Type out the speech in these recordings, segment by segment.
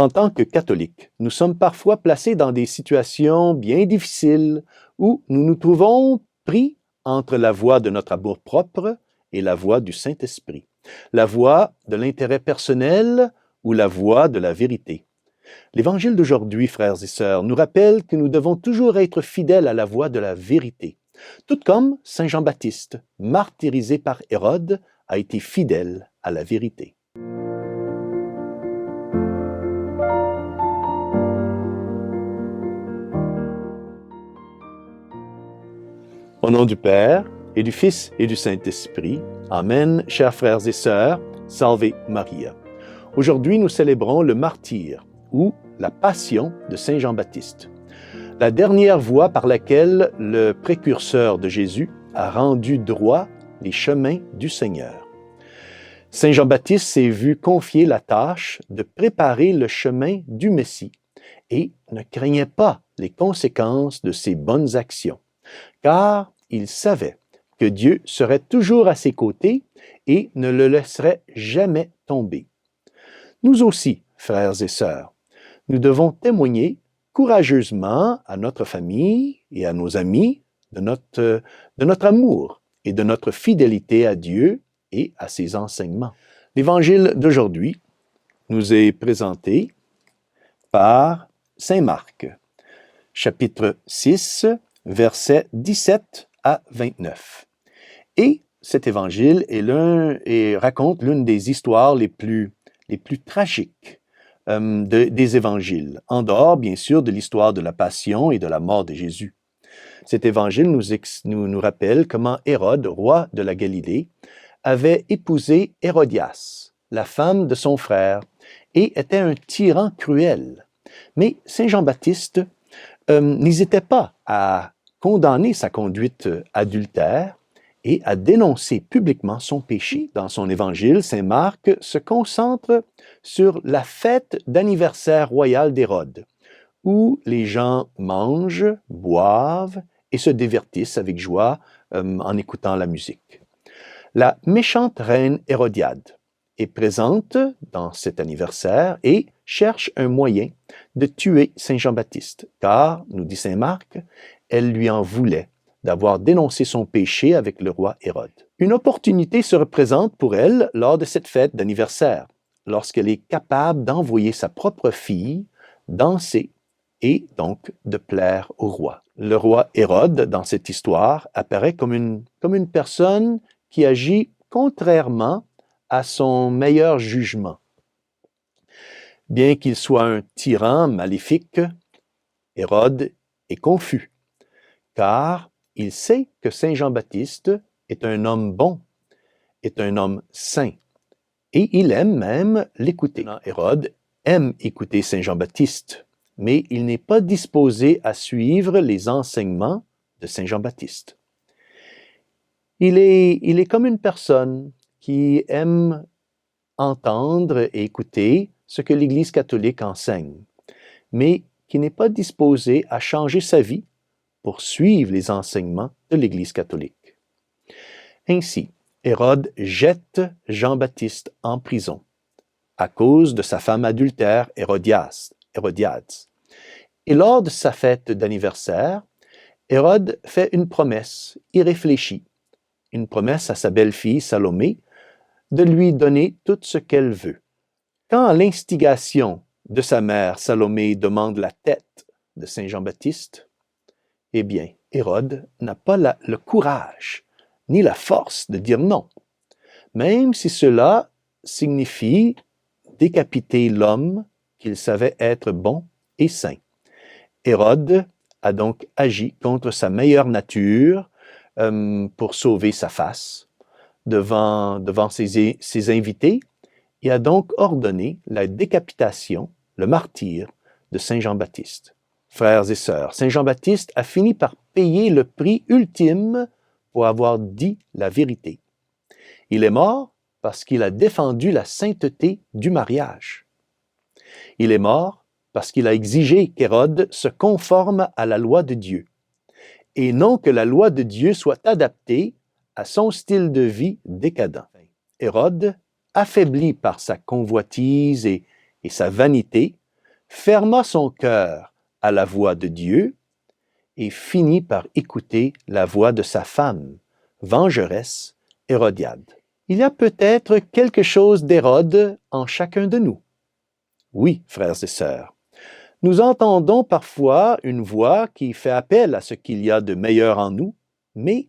En tant que catholiques, nous sommes parfois placés dans des situations bien difficiles où nous nous trouvons pris entre la voie de notre amour-propre et la voie du Saint-Esprit, la voie de l'intérêt personnel ou la voie de la vérité. L'Évangile d'aujourd'hui, frères et sœurs, nous rappelle que nous devons toujours être fidèles à la voie de la vérité, tout comme Saint Jean-Baptiste, martyrisé par Hérode, a été fidèle à la vérité. Au nom du Père, et du Fils, et du Saint-Esprit. Amen, chers frères et sœurs, Salve Maria. Aujourd'hui, nous célébrons le martyre, ou la passion de Saint Jean-Baptiste, la dernière voie par laquelle le précurseur de Jésus a rendu droit les chemins du Seigneur. Saint Jean-Baptiste s'est vu confier la tâche de préparer le chemin du Messie et ne craignait pas les conséquences de ses bonnes actions, car il savait que Dieu serait toujours à ses côtés et ne le laisserait jamais tomber. Nous aussi, frères et sœurs, nous devons témoigner courageusement à notre famille et à nos amis de notre amour et de notre fidélité à Dieu et à ses enseignements. L'Évangile d'aujourd'hui nous est présenté par Saint Marc, chapitre 6, versets 17 à 29. Et cet évangile raconte l'une des histoires les plus tragiques des évangiles, en dehors, bien sûr, de l'histoire de la passion et de la mort de Jésus. Cet évangile nous rappelle comment Hérode, roi de la Galilée, avait épousé Hérodias, la femme de son frère, et était un tyran cruel. Mais Saint Jean-Baptiste n'hésitait pas à condamner sa conduite adultère et à dénoncer publiquement son péché. Dans son évangile, Saint Marc se concentre sur la fête d'anniversaire royal d'Hérode, où les gens mangent, boivent et se divertissent avec joie en écoutant la musique. La méchante reine Hérodiade est présente dans cet anniversaire et cherche un moyen de tuer Saint Jean-Baptiste, car, nous dit Saint Marc, elle lui en voulait d'avoir dénoncé son péché avec le roi Hérode. Une opportunité se représente pour elle lors de cette fête d'anniversaire, lorsqu'elle est capable d'envoyer sa propre fille danser et donc de plaire au roi. Le roi Hérode, dans cette histoire, apparaît comme une personne qui agit contrairement à son meilleur jugement. Bien qu'il soit un tyran maléfique, Hérode est confus, car il sait que Saint Jean-Baptiste est un homme bon, est un homme saint, et il aime même l'écouter. Hérode aime écouter Saint Jean-Baptiste, mais il n'est pas disposé à suivre les enseignements de Saint Jean-Baptiste. Il est comme une personne qui aime entendre et écouter ce que l'Église catholique enseigne, mais qui n'est pas disposé à changer sa vie pour suivre les enseignements de l'Église catholique. Ainsi, Hérode jette Jean-Baptiste en prison à cause de sa femme adultère Hérodiade. Et lors de sa fête d'anniversaire, Hérode fait une promesse irréfléchie, une promesse à sa belle-fille Salomé de lui donner tout ce qu'elle veut. Quand à l'instigation de sa mère, Salomé demande la tête de Saint Jean-Baptiste, eh bien, Hérode n'a pas le courage ni la force de dire non, même si cela signifie décapiter l'homme qu'il savait être bon et saint. Hérode a donc agi contre sa meilleure nature pour sauver sa face devant ses invités et a donc ordonné la décapitation, le martyre de Saint Jean-Baptiste. Frères et sœurs, Saint Jean-Baptiste a fini par payer le prix ultime pour avoir dit la vérité. Il est mort parce qu'il a défendu la sainteté du mariage. Il est mort parce qu'il a exigé qu'Hérode se conforme à la loi de Dieu, et non que la loi de Dieu soit adaptée à son style de vie décadent. Hérode, affaibli par sa convoitise et sa vanité, ferma son cœur à la voix de Dieu et finit par écouter la voix de sa femme, vengeresse, Hérodiade. Il y a peut-être quelque chose d'Hérode en chacun de nous. Oui, frères et sœurs, nous entendons parfois une voix qui fait appel à ce qu'il y a de meilleur en nous, mais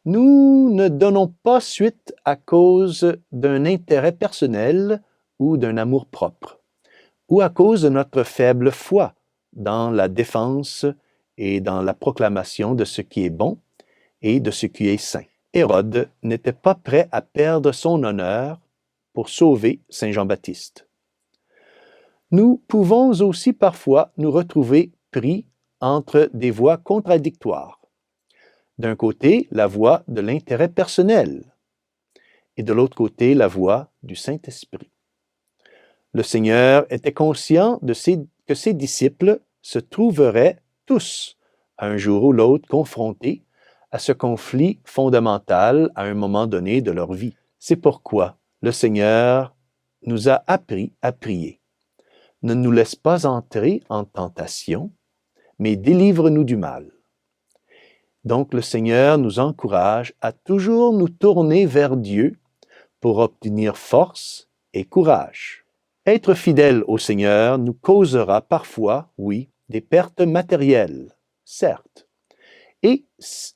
nous ne donnons pas suite à cause d'un intérêt personnel ou d'un amour-propre, ou à cause de notre faible foi dans la défense et dans la proclamation de ce qui est bon et de ce qui est saint. Hérode n'était pas prêt à perdre son honneur pour sauver Saint Jean-Baptiste. Nous pouvons aussi parfois nous retrouver pris entre des voix contradictoires. D'un côté, la voix de l'intérêt personnel et de l'autre côté, la voix du Saint-Esprit. Le Seigneur était conscient que ses disciples se trouveraient tous, un jour ou l'autre, confrontés à ce conflit fondamental à un moment donné de leur vie. C'est pourquoi le Seigneur nous a appris à prier. Ne nous laisse pas entrer en tentation, mais délivre-nous du mal. Donc le Seigneur nous encourage à toujours nous tourner vers Dieu pour obtenir force et courage. Être fidèle au Seigneur nous causera parfois, oui, des pertes matérielles, certes. Et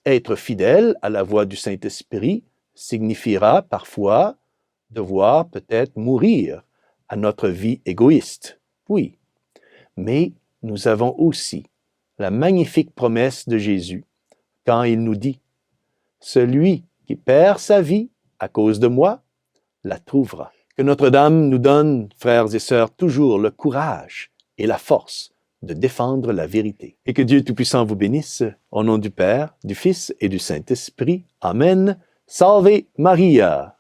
être fidèle à la voix du Saint-Esprit signifiera parfois devoir peut-être mourir à notre vie égoïste, oui. Mais nous avons aussi la magnifique promesse de Jésus quand il nous dit « Celui qui perd sa vie à cause de moi, la trouvera. » Que Notre-Dame nous donne, frères et sœurs, toujours le courage et la force de défendre la vérité. Et que Dieu Tout-Puissant vous bénisse, au nom du Père, du Fils et du Saint-Esprit. Amen. Salve Maria!